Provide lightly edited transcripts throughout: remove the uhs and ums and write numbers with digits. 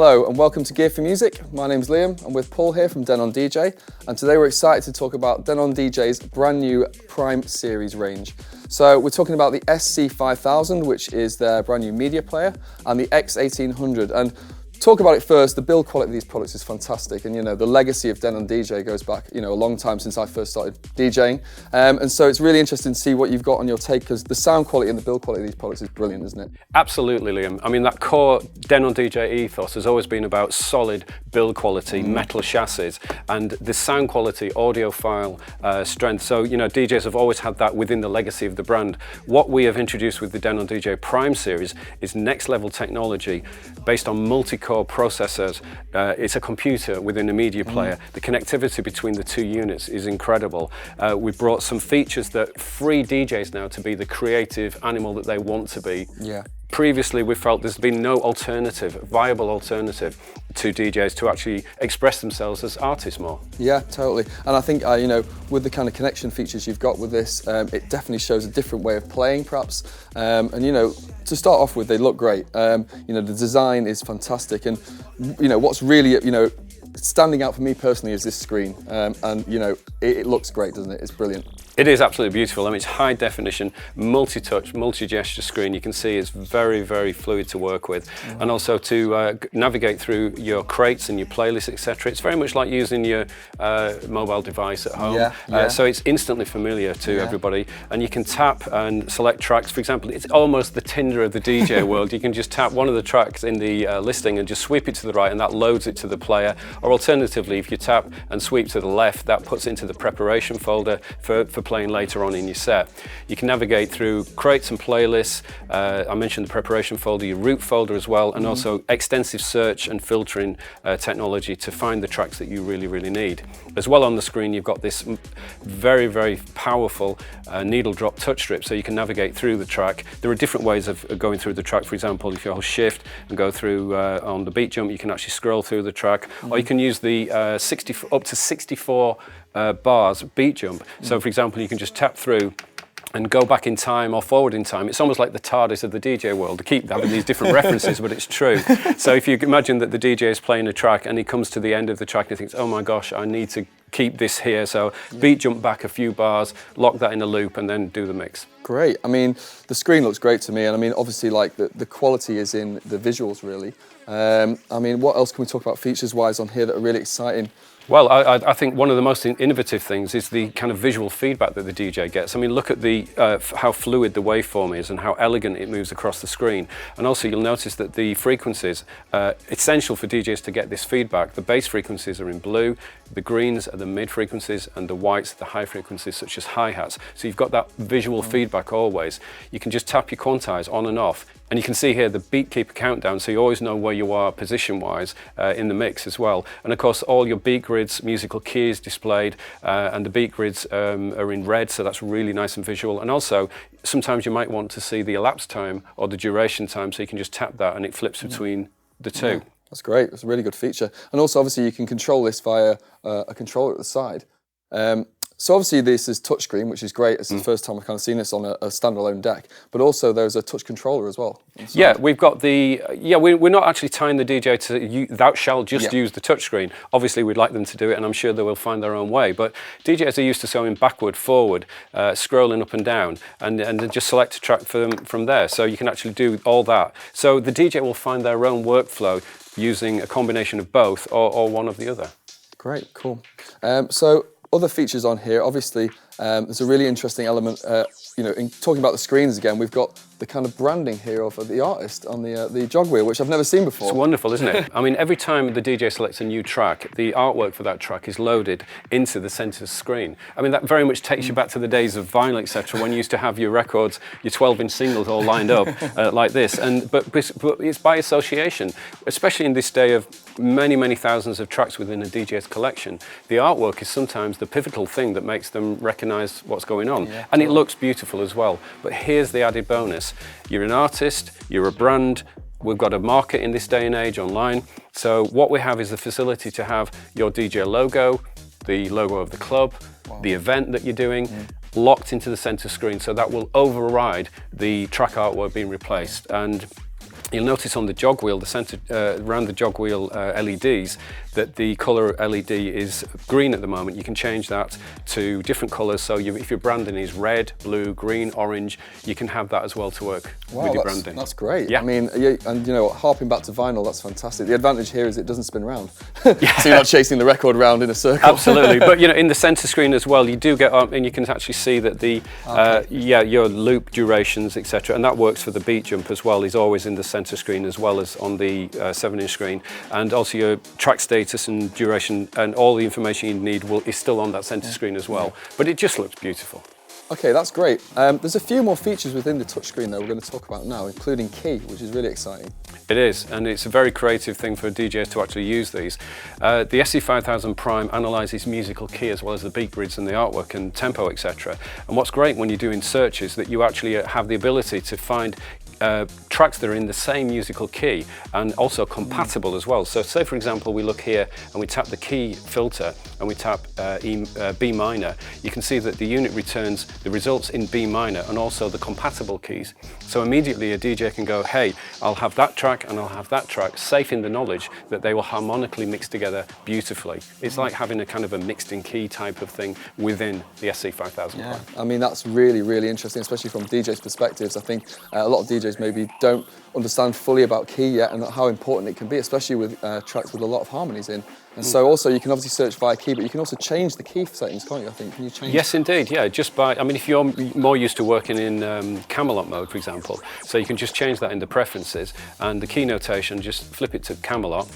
Hello and welcome to Gear for Music. My name's Liam. I'm with Paul here from Denon DJ, and today we're excited to talk about Denon DJ's brand new Prime Series range. So we're talking about the SC5000, which is their brand new media player, and the X1800. And talk about it first, the build quality of these products is fantastic, and the legacy of Denon DJ goes back a long time since I first started DJing, and so it's really interesting to see what you've got on your take, because the sound quality and the build quality of these products is brilliant, isn't it? Absolutely, Liam. I mean, that core Denon DJ ethos has always been about solid build quality, metal chassis, and the sound quality, audiophile strength. So DJs have always had that within the legacy of the brand. What we have introduced with the Denon DJ Prime series is next level technology based on multi-core processors. It's a computer within a media player. The connectivity between the two units is incredible. We brought some features that free DJs now to be the creative animal that they want to be. Yeah. Previously, we felt there's been no viable alternative to DJs to actually express themselves as artists more. Yeah, totally. And I think, with the kind of connection features you've got with this, it definitely shows a different way of playing, perhaps. And to start off with, they look great. The design is fantastic, and what's really standing out for me personally is this screen. It looks great, doesn't it? It's brilliant. It is absolutely beautiful. I mean, it's high definition, multi-touch, multi-gesture screen. You can see it's very, very fluid to work with. And also to navigate through your crates and your playlists, etc. It's very much like using your mobile device at home. So it's instantly familiar to everybody. And you can tap and select tracks. For example, it's almost the Tinder of the DJ world. You can just tap one of the tracks in the listing and just sweep it to the right, and that loads it to the player. Or alternatively, if you tap and sweep to the left, that puts it into the preparation folder for playing later on in your set. You can navigate through crates and playlists. I mentioned the preparation folder, your root folder as well, and also extensive search and filtering technology to find the tracks that you really, really need. As well, on the screen, you've got this very, very powerful needle drop touch strip, so you can navigate through the track. There are different ways of going through the track. For example, if you hold shift and go through on the beat jump, you can actually scroll through the track, or you can use the up to 64 bars beat jump. So for example, you can just tap through and go back in time or forward in time. It's almost like the TARDIS of the DJ world. I keep having these different references, but it's true. So if you imagine that the DJ is playing a track and he comes to the end of the track and he thinks, oh my gosh, I need to keep this here. So beat jump back a few bars, lock that in a loop, and then do the mix. Great. I mean, the screen looks great to me, and I mean, obviously, like the quality is in the visuals, really. I mean, what else can we talk about features-wise on here that are really exciting? Well, I think one of the most innovative things is the kind of visual feedback that the DJ gets. I mean, look at the how fluid the waveform is and how elegant it moves across the screen. And also, you'll notice that the frequencies, essential for DJs to get this feedback. The bass frequencies are in blue, the greens are the mid frequencies, and the whites are the high frequencies, such as hi-hats. So you've got that visual feedback always. You can just tap your quantize on and off. And you can see here the beat keeper countdown, so you always know where you are position-wise in the mix as well. And of course, all your beat grids, musical keys displayed, and the beat grids are in red, so that's really nice and visual. And also, sometimes you might want to see the elapsed time or the duration time, so you can just tap that and it flips between the two. Yeah, that's great. It's a really good feature. And also, obviously, you can control this via a controller at the side. So obviously this is touchscreen, which is great. It's the first time I've kind of seen this on a standalone deck. But also there's a touch controller as well. Yeah, we've got the, we're not actually tying the DJ to, thou shalt just use the touchscreen. Obviously we'd like them to do it, and I'm sure they will find their own way. But DJs are used to going backward, forward, scrolling up and down, and then just select a track from there. So you can actually do all that. So the DJ will find their own workflow using a combination of both or one of the other. Great, cool. So other features on here, obviously, there's a really interesting element, in talking about the screens again, we've got the kind of branding here of the artist on the Jog Wheel, which I've never seen before. It's wonderful, isn't it? I mean, every time the DJ selects a new track, the artwork for that track is loaded into the centre screen. I mean, that very much takes you back to the days of vinyl, etc., when you used to have your records, your 12-inch singles all lined up like this. But it's by association, especially in this day of many, many thousands of tracks within a DJ's collection. The artwork is sometimes the pivotal thing that makes them recognise what's going on. Yeah, and it looks beautiful as well. But here's the added bonus. You're an artist, you're a brand, we've got a market in this day and age online. So what we have is the facility to have your DJ logo, the logo of the club, the event that you're doing, locked into the center screen. So that will override the track artwork being replaced. And You'll notice on the jog wheel, the center around the jog wheel LEDs, that the color LED is green at the moment. You can change that to different colors. So if your branding is red, blue, green, orange, you can have that as well to work with your branding. That's great. Yeah. I mean, and you know, harping back to vinyl, that's fantastic. The advantage here is it doesn't spin round, so you're not chasing the record round in a circle. Absolutely, but you know, in the center screen as well, you do get and you can actually see that the your loop durations, etc., and that works for the beat jump as well. Is always in the center screen as well as on the 7-inch screen, and also your track status and duration and all the information you need is still on that center screen as well. But it just looks beautiful. Okay, that's great. There's a few more features within the touchscreen though we're going to talk about now, including key, which is really exciting. It is, and it's a very creative thing for DJs to actually use these. The SC5000 Prime analyses musical key as well as the beat grids and the artwork and tempo, etc. And what's great when you're doing searches that you actually have the ability to find tracks that are in the same musical key and also compatible as well. So say for example we look here and we tap the key filter and we tap B minor, you can see that the unit returns the results in B minor and also the compatible keys. So immediately a DJ can go, hey, I'll have that track and I'll have that track, safe in the knowledge that they will harmonically mix together beautifully. It's like having a kind of a mixed in key type of thing within the SC5000 Yeah, Prime. I mean that's really, really interesting, especially from DJs' perspectives. I think a lot of DJs maybe don't understand fully about key yet and how important it can be, especially with tracks with a lot of harmonies in. And so also you can obviously search via key, but you can also change the key settings, can't you? I think, can you change? Yes, indeed. Yeah, just by, I mean, if you're more used to working in Camelot mode, for example, so you can just change that in the preferences and the key notation, just flip it to Camelot,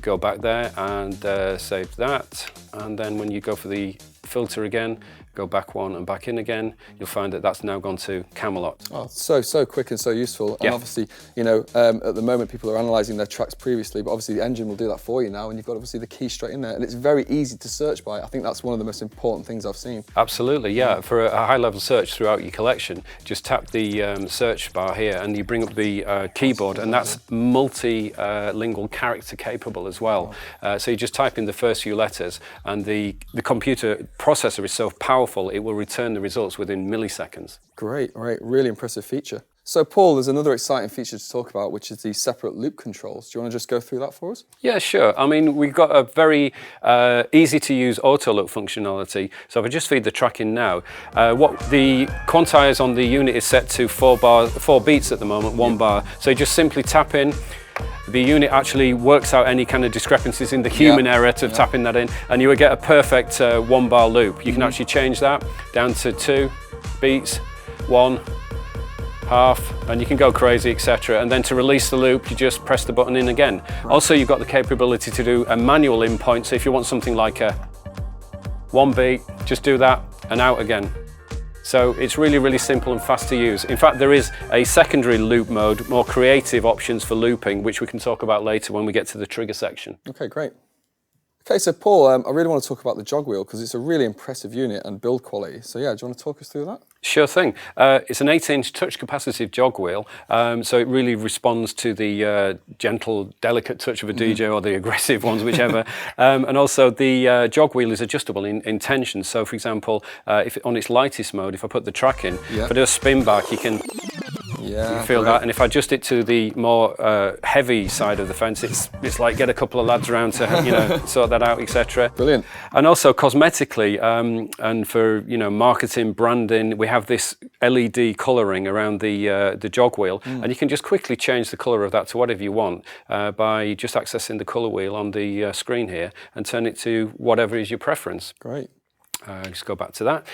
go back there and save that. And then when you go for the filter again, go back one and back in again, you'll find that that's now gone to Camelot. Oh, so quick and so useful. And obviously, you know, at the moment people are analysing their tracks previously, but obviously the engine will do that for you now, and you've got obviously the key straight in there, and it's very easy to search by. I think that's one of the most important things I've seen. Absolutely, yeah. For a high-level search throughout your collection, just tap the search bar here, and you bring up the keyboard, and that's multilingual character capable as well. So you just type in the first few letters, and the computer processor is so powerful, it will return the results within milliseconds. Great, all right, really impressive feature. So Paul, there's another exciting feature to talk about, which is the separate loop controls. Do you want to just go through that for us? Yeah, sure. I mean, we've got a very easy to use auto loop functionality. So if I just feed the track in now, what the quantize on the unit is set to 4 beats at the moment, 1 bar. So you just simply tap in. The unit actually works out any kind of discrepancies in the human error to tapping that in, and you will get a perfect 1 bar loop. You can actually change that down to 2 beats, 1, half, and you can go crazy, etc. And then to release the loop, you just press the button in again. Also, you've got the capability to do a manual in point, so if you want something like a 1 beat, just do that and out again. So it's really, really simple and fast to use. In fact, there is a secondary loop mode, more creative options for looping, which we can talk about later when we get to the trigger section. Okay, great. Okay, so Paul, I really want to talk about the Jog Wheel because it's a really impressive unit and build quality. So yeah, do you want to talk us through that? Sure thing. It's an 8-inch touch capacitive jog wheel, so it really responds to the gentle, delicate touch of a DJ or the aggressive ones, whichever. And also the jog wheel is adjustable in tension. So for example, if on its lightest mode, if I put the track in, if I do a spin back, you can feel that. And if I adjust it to the more heavy side of the fence, it's like get a couple of lads around to sort that out, etc. Brilliant. And also cosmetically, and for marketing, branding, we have this LED colouring around the jog wheel, and you can just quickly change the colour of that to whatever you want by just accessing the colour wheel on the screen here and turn it to whatever is your preference. Great. Just go back to that.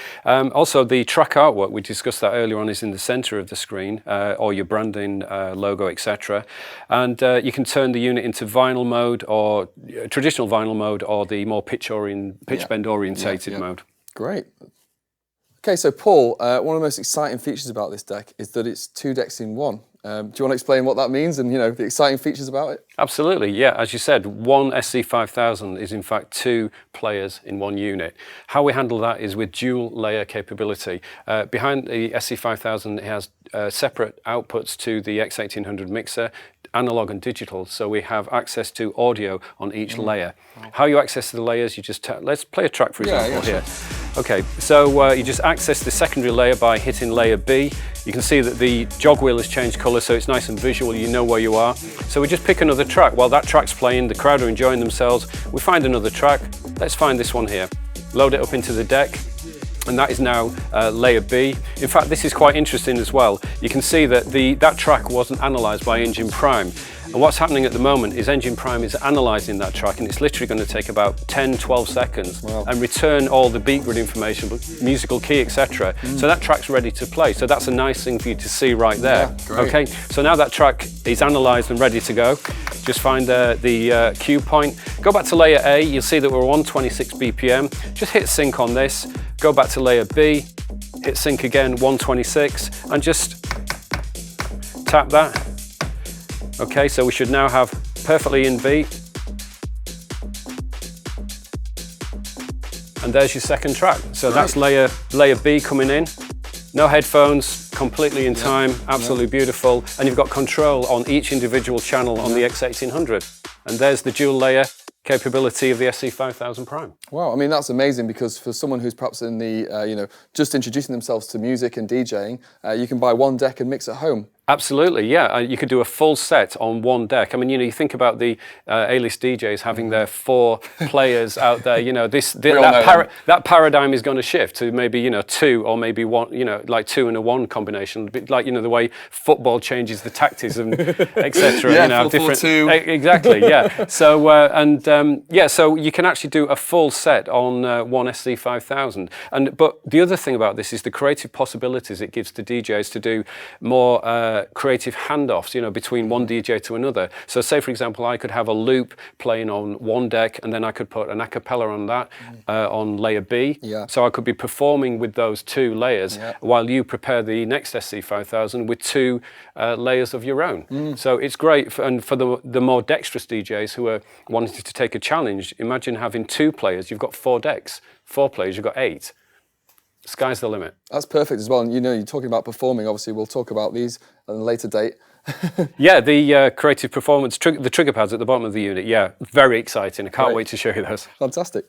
Also, the track artwork, we discussed that earlier on, is in the centre of the screen, or your branding logo, etc. And you can turn the unit into vinyl mode, or traditional vinyl mode, or the more pitch bend orientated mode. Great. Okay, so Paul, one of the most exciting features about this deck is that it's 2 decks in one. Do you want to explain what that means and the exciting features about it? Absolutely, yeah. As you said, one SC5000 is in fact 2 players in one unit. How we handle that is with dual layer capability. Behind the SC5000, it has separate outputs to the X1800 mixer analog and digital, so we have access to audio on each layer. How you access the layers, you just let's play a track, for example, here. Sure. Okay, so you just access the secondary layer by hitting layer B. You can see that the jog wheel has changed colour, so it's nice and visual, you know where you are. So we just pick another track. While that track's playing, the crowd are enjoying themselves, we find another track. Let's find this one here. Load it up into the deck. And that is now layer B. In fact, this is quite interesting as well. You can see that that track wasn't analysed by Engine Prime. And what's happening at the moment is Engine Prime is analysing that track, and it's literally going to take about 10-12 seconds and return all the beat grid information, musical key, etc. So that track's ready to play. So that's a nice thing for you to see right there. Yeah, okay, so now that track is analysed and ready to go. Just find the cue point. Go back to layer A, you'll see that we're on 26 BPM. Just hit sync on this. Go back to layer B, hit sync again, 126, and just tap that. Okay, so we should now have perfectly in beat. And there's your second track. So that's layer B coming in. No headphones, completely in time, absolutely beautiful. And you've got control on each individual channel on the X1800. And there's the dual layer capability of the SC5000 Prime. Wow, I mean, that's amazing, because for someone who's perhaps in the, you know, just introducing themselves to music and DJing, you can buy one deck and mix at home. Absolutely, yeah. You could do a full set on one deck. I mean, you know, you think about the A-list DJs having their 4 players out there. You know, that paradigm is going to shift to maybe, you know, 2 or maybe 1. You know, like 2 and a 1 combination. A bit like, you know, the way football changes the tactics and etc. Yeah, you know, 4-4-2. Exactly, yeah. So so you can actually do a full set on one SC5000. But the other thing about this is the creative possibilities it gives to DJs to do more creative handoffs, you know, between one DJ to another. So say, for example, I could have a loop playing on one deck, and then I could put an a cappella on that on layer B. Yeah. So I could be performing with those 2 layers while you prepare the next SC5000 with 2 layers of your own. So it's great, and for the more dexterous DJs who are wanting to take a challenge, imagine having 2 players, you've got 4 decks. 4 players, you've got 8. Sky's the limit. That's perfect as well. And you know, you're talking about performing. Obviously, we'll talk about these at a later date. Yeah, the creative performance, the trigger pads at the bottom of the unit. Yeah, very exciting. I can't wait to show you those. Fantastic.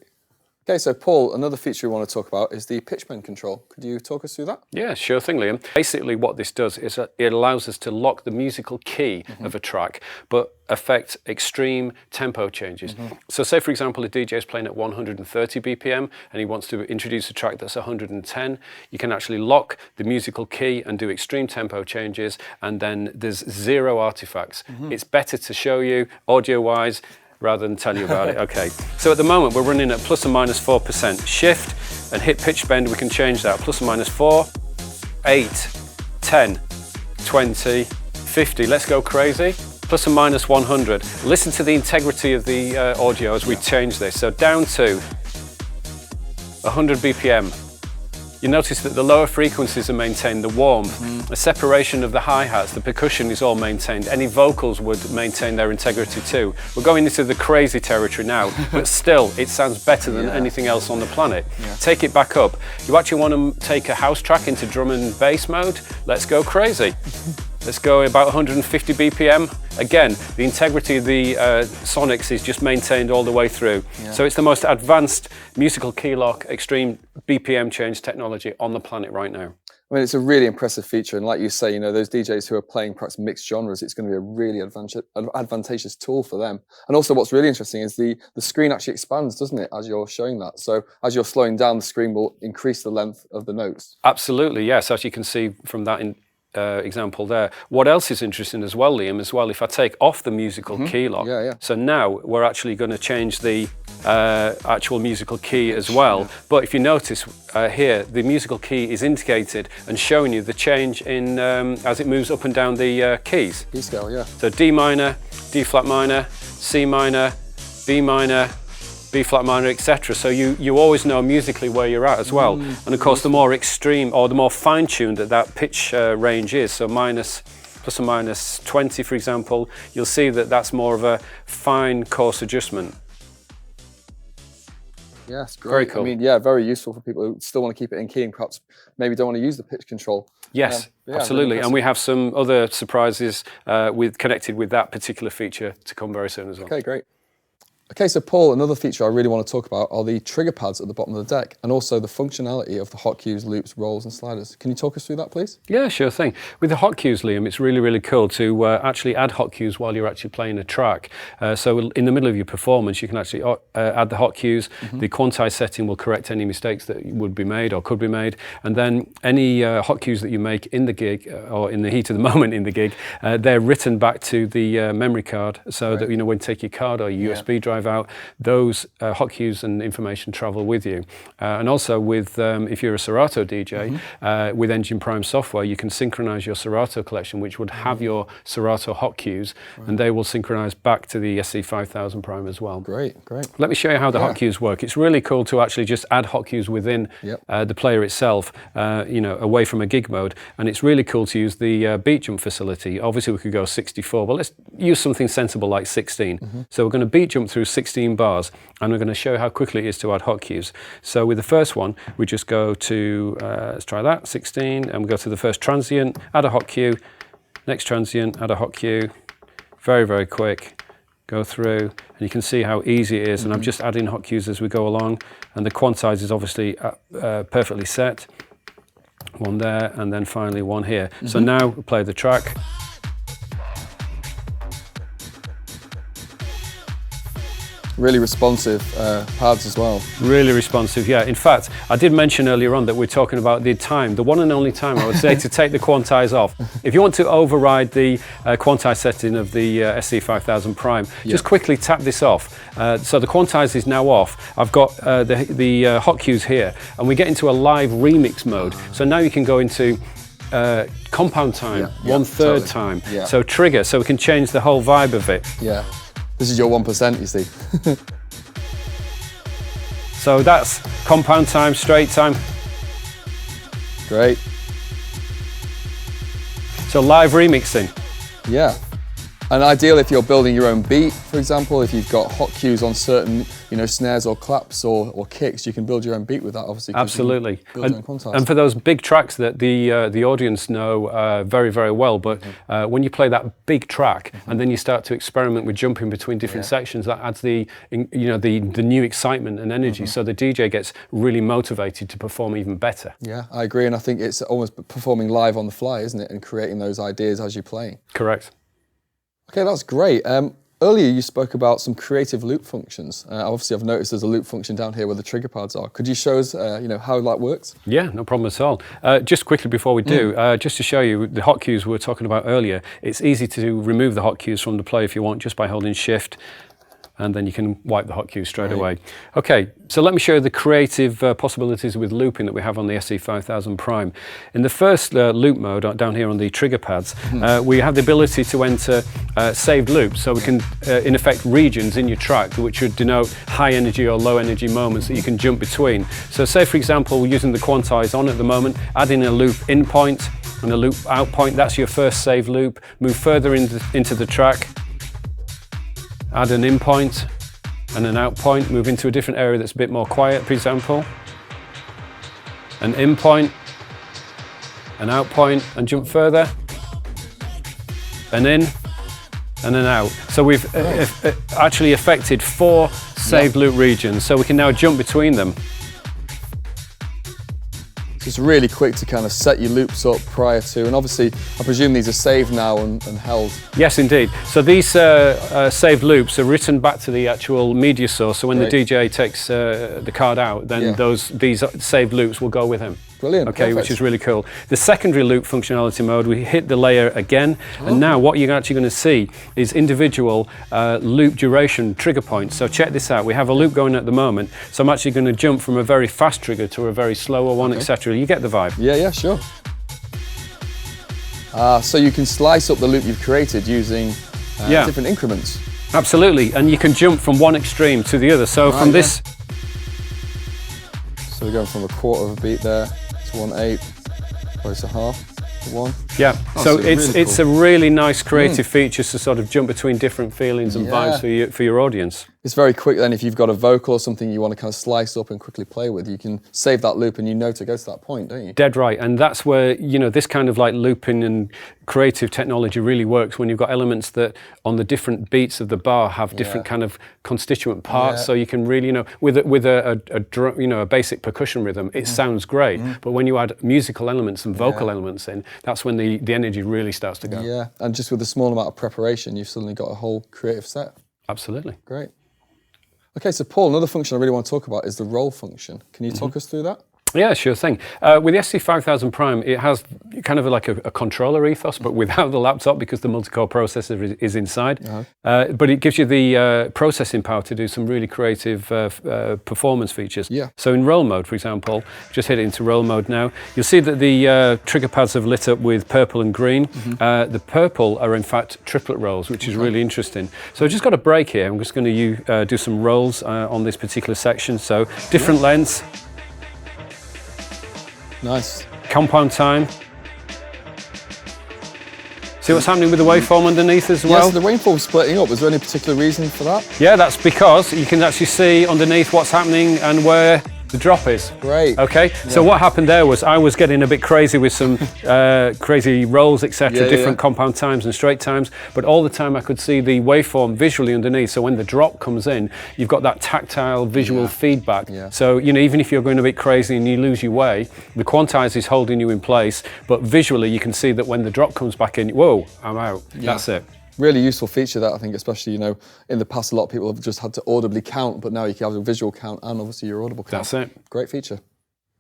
Okay, so Paul, another feature we want to talk about is the pitch bend control. Could you talk us through that? Yeah, sure thing, Liam. Basically what this does is it allows us to lock the musical key of a track, but affect extreme tempo changes. So say, for example, a DJ is playing at 130 BPM and he wants to introduce a track that's 110. You can actually lock the musical key and do extreme tempo changes, and then there's 0 artifacts. It's better to show you audio-wise rather than tell you about it. Okay, so at the moment we're running at plus or minus 4%. Shift and hit pitch bend, we can change that. Plus or minus 4, 8, 10, 20, 50. Let's go crazy. Plus or minus 100. Listen to the integrity of the audio as we change this. So down to 100 BPM. You notice that the lower frequencies are maintained, the warmth, the separation of the hi-hats, the percussion is all maintained. Any vocals would maintain their integrity too. We're going into the crazy territory now, but still, it sounds better than anything else on the planet. Take it back up. You actually want to take a house track into drum and bass mode? Let's go crazy. Let's go about 150 BPM. Again, the integrity of the sonics is just maintained all the way through. So it's the most advanced musical key lock, extreme BPM change technology on the planet right now. I mean, it's a really impressive feature, and like you say, you know, those DJs who are playing perhaps mixed genres, it's going to be a really advantageous tool for them. And also what's really interesting is the screen actually expands, doesn't it, as you're showing that? So as you're slowing down, the screen will increase the length of the notes. Absolutely, yes, as you can see from that example there. What else is interesting as well, Liam, if I take off the musical key lock, so now we're actually going to change the actual musical key as well. But if you notice here, the musical key is indicated and showing you the change in as it moves up and down the keys. Key scale, yeah. So D minor, D flat minor, C minor, B minor, B flat minor, etc. So you always know musically where you're at as well. And of course, the more extreme or the more fine-tuned that pitch range is, so plus or minus 20, for example, you'll see that that's more of a fine coarse adjustment. Yeah, it's great. Very cool. I mean, yeah, very useful for people who still want to keep it in key and perhaps maybe don't want to use the pitch control. Yes, Yeah, absolutely. really And we have some other surprises connected with that particular feature to come very soon as well. Okay, great. Okay, so Paul, another feature I really want to talk about are the trigger pads at the bottom of the deck and also the functionality of the hot cues, loops, rolls and sliders. Can you talk us through that, please? Yeah, sure thing. With the hot cues, Liam, it's really, really cool to actually add hot cues while you're actually playing a track. So in the middle of your performance, you can actually add the hot cues. The quantize setting will correct any mistakes that would be made or could be made. And then any hot cues that you make in the gig or in the heat of the moment in the gig, they're written back to the memory card so that, you know, when you take your card or your USB drive out, those hot cues and information travel with you. And also with, if you're a Serato DJ, with Engine Prime software, you can synchronize your Serato collection, which would have your Serato hot cues, and they will synchronize back to the SC5000 Prime as well. Great, great. Let me show you how the hot cues work. It's really cool to actually just add hot cues within the player itself, you know, away from a gig mode. And it's really cool to use the beat jump facility. Obviously, we could go 64, but let's use something sensible like 16. So we're going to beat jump through 16 bars, and we're going to show how quickly it is to add hot cues. So with the first one, we just go to, let's try that, 16, and we go to the first transient, add a hot cue, next transient, add a hot cue, very, very quick, go through, and you can see how easy it is, and I'm just adding hot cues as we go along, and the quantize is obviously perfectly set. One there, and then finally one here. So now we play the track. Really responsive pads as well. Really responsive, yeah. In fact, I did mention earlier on that we're talking about the time, the one and only time I would say to take the quantize off. If you want to override the quantize setting of the SC5000 Prime, just quickly tap this off. So the quantize is now off. I've got the hot cues here, and we get into a live remix mode. So now you can go into compound time, one-third time. So trigger, so we can change the whole vibe of it. Yeah. This is your 1%, you see. So that's compound time, straight time. Great. So live remixing. Yeah. And ideal if you're building your own beat, for example, if you've got hot cues on certain, you know, snares or claps or kicks, you can build your own beat with that, obviously. Absolutely. Build your own quantize. And for those big tracks that the audience know very, very well, but when you play that big track and then you start to experiment with jumping between different sections, that adds the new excitement and energy. So the DJ gets really motivated to perform even better. Yeah, I agree, and I think it's almost performing live on the fly, isn't it? And creating those ideas as you're playing. Correct. Okay, that's great. Earlier you spoke about some creative loop functions. Obviously I've noticed there's a loop function down here where the trigger pads are. Could you show us you know, how that works? Yeah, no problem at all. Just quickly before we do, just to show you the hot cues we were talking about earlier, it's easy to remove the hot cues from the play if you want, just by holding shift, and then you can wipe the hot cues straight away. Okay, so let me show you the creative possibilities with looping that we have on the SC5000 Prime. In the first loop mode, down here on the trigger pads, we have the ability to enter saved loops, so we can, in effect, regions in your track which would denote high energy or low energy moments that you can jump between. So say, for example, we're using the quantize on at the moment, adding a loop in point and a loop out point, that's your first saved loop. Move further into the track, add an in point and an out point, move into a different area that's a bit more quiet, for example. An in point, an out point, and jump further. An in, and an out. So we've actually affected 4 saved loop regions, so we can now jump between them. So it's really quick to kind of set your loops up prior to, and obviously I presume these are saved now and held. Yes, indeed. So these saved loops are written back to the actual media source, so when the DJ takes the card out, then these saved loops will go with him. Brilliant. Okay, which is really cool. The secondary loop functionality mode, we hit the layer again, and now what you're actually going to see is individual loop duration trigger points. So check this out. We have a loop going at the moment, so I'm actually going to jump from a very fast trigger to a very slower one, etc. You get the vibe. Yeah, sure. So you can slice up the loop you've created using different increments. Absolutely, and you can jump from one extreme to the other. So from this... So we're going from a quarter of a beat there to 1/8, close to half to 1. Yeah, so it's cool. a really nice creative feature to sort of jump between different feelings and vibes for your audience. It's very quick then if you've got a vocal or something you want to kind of slice up and quickly play with, you can save that loop and you know to go to that point, don't you? Dead right, and that's where, you know, this kind of like looping and creative technology really works when you've got elements that on the different beats of the bar have different kind of constituent parts, so you can really, you know, with a drum, you know, a basic percussion rhythm, it sounds great, but when you add musical elements and vocal elements in, that's when the energy really starts to go. Yeah, and just with a small amount of preparation, you've suddenly got a whole creative set. Absolutely. Great. Okay, so Paul, another function I really want to talk about is the roll function. Can you talk us through that? Yeah, sure thing. With the SC5000 Prime, it has kind of like a controller ethos, but without the laptop because the multi-core processor is inside. But it gives you the processing power to do some really creative performance features. Yeah. So in roll mode, for example, just hit it into roll mode now, you'll see that the trigger pads have lit up with purple and green. The purple are in fact triplet rolls, which is really interesting. So I've just got a break here. I'm just going to do some rolls on this particular section. So different lengths. Nice. Compound time. See what's happening with the waveform underneath as well? Yes, the waveform's splitting up. Was there any particular reason for that? Yeah, that's because you can actually see underneath what's happening and where the drop is. Great. Okay, so what happened there was I was getting a bit crazy with some crazy rolls, etc., different compound times and straight times, but all the time I could see the waveform visually underneath, so when the drop comes in, you've got that tactile visual feedback. So, you know, even if you're going a bit crazy and you lose your way, the quantize is holding you in place, but visually you can see that when the drop comes back in, whoa, I'm out. That's it. Really useful feature that, I think, especially, you know, in the past a lot of people have just had to audibly count, but now you can have a visual count and obviously your audible count. That's it. Great feature.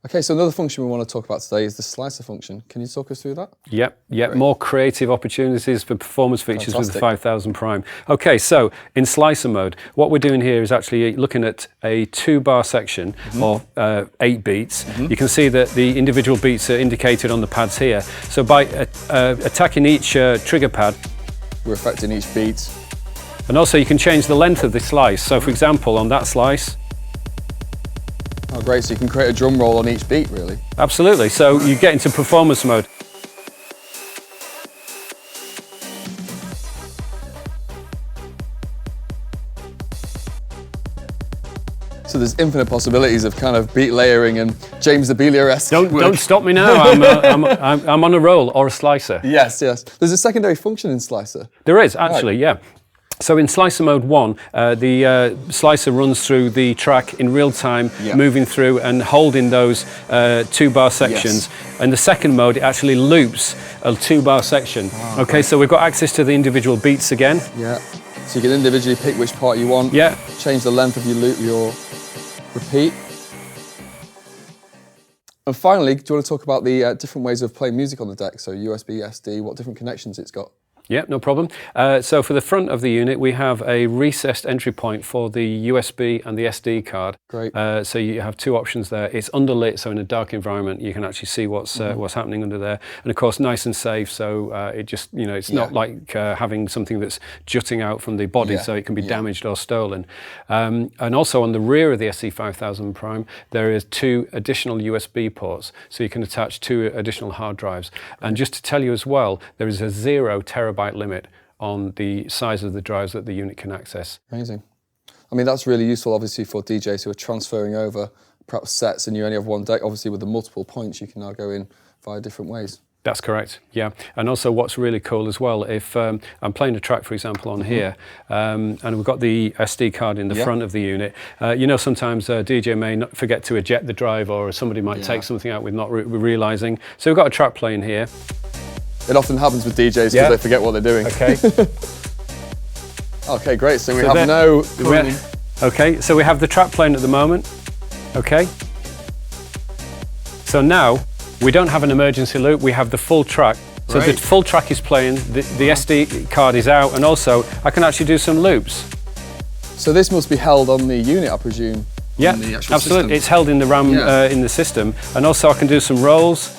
Okay, so another function we want to talk about today is the slicer function. Can you talk us through that? Yep, more creative opportunities for performance features with the 5000 Prime. Okay, so in slicer mode, what we're doing here is actually looking at a 2-bar section or 8 beats. You can see that the individual beats are indicated on the pads here. So by attacking each trigger pad, we're affecting each beat. And also you can change the length of the slice. So for example, on that slice. Oh great, so you can create a drum roll on each beat, really. Absolutely, so you get into performance mode. So there's infinite possibilities of kind of beat layering and James Abelier-esque. Don't stop me now. I'm on a roll or a slicer. Yes. There's a secondary function in slicer. There is actually, yeah. So in slicer mode 1, the slicer runs through the track in real time, moving through and holding those 2-bar sections. And the second mode, it actually loops a 2-bar section. Okay, so we've got access to the individual beats again. Yeah. So you can individually pick which part you want. Yeah. Change the length of your loop, your repeat. And finally, do you want to talk about the different ways of playing music on the deck? So USB, SD, what different connections it's got? Yeah, no problem. So for the front of the unit, we have a recessed entry point for the USB and the SD card. Great. So you have 2 options there. It's underlit, so in a dark environment, you can actually see what's happening under there. And of course, nice and safe, so it just, you know, it's not like having something that's jutting out from the body, so it can be damaged or stolen. And also on the rear of the SC5000 Prime, there is 2 additional USB ports, so you can attach 2 additional hard drives. And just to tell you as well, there is a 0 terabyte limit on the size of the drives that the unit can access. Amazing. I mean, that's really useful, obviously, for DJs who are transferring over perhaps sets and you only have one deck. Obviously, with the multiple points, you can now go in via different ways. That's correct, yeah. And also what's really cool as well, if I'm playing a track, for example, on here, and we've got the SD card in the front of the unit, you know, sometimes a DJ may not forget to eject the drive or somebody might take something out with not realising. So we've got a track playing here. It often happens with DJs because they forget what they're doing. Okay. Okay, great. So we have no... Okay, so we have the track playing at the moment. Okay. So now, we don't have an emergency loop, we have the full track. So the full track is playing, the SD card is out, and also I can actually do some loops. So this must be held on the unit, I presume? Yeah, absolutely. It's held in the RAM in the system. And also I can do some rolls.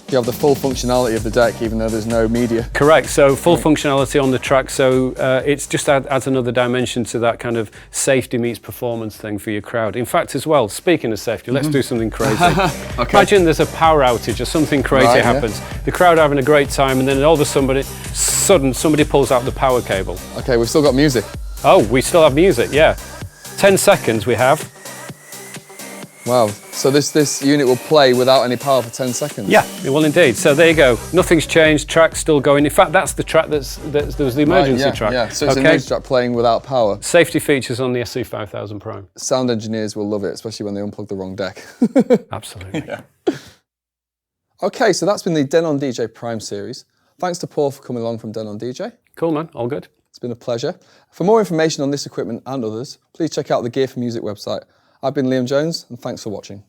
You have the full functionality of the deck, even though there's no media. Correct, so full functionality on the track, so it's just adds another dimension to that kind of safety meets performance thing for your crowd. In fact, as well, speaking of safety, let's do something crazy. Imagine there's a power outage or something crazy happens. The crowd are having a great time, and then all of a sudden, somebody pulls out the power cable. Okay, we've still got music. Oh, we still have music, yeah. 10 seconds we have. Wow, so this unit will play without any power for 10 seconds? Yeah, it will indeed. So there you go. Nothing's changed, track's still going. In fact, that's the track there was the emergency track. Yeah, so it's an emergency track playing without power. Safety features on the SC5000 Prime. Sound engineers will love it, especially when they unplug the wrong deck. Absolutely. Yeah. Okay, so that's been the Denon DJ Prime series. Thanks to Paul for coming along from Denon DJ. Cool, man. All good. It's been a pleasure. For more information on this equipment and others, please check out the Gear for Music website. I've been Liam Jones, and thanks for watching.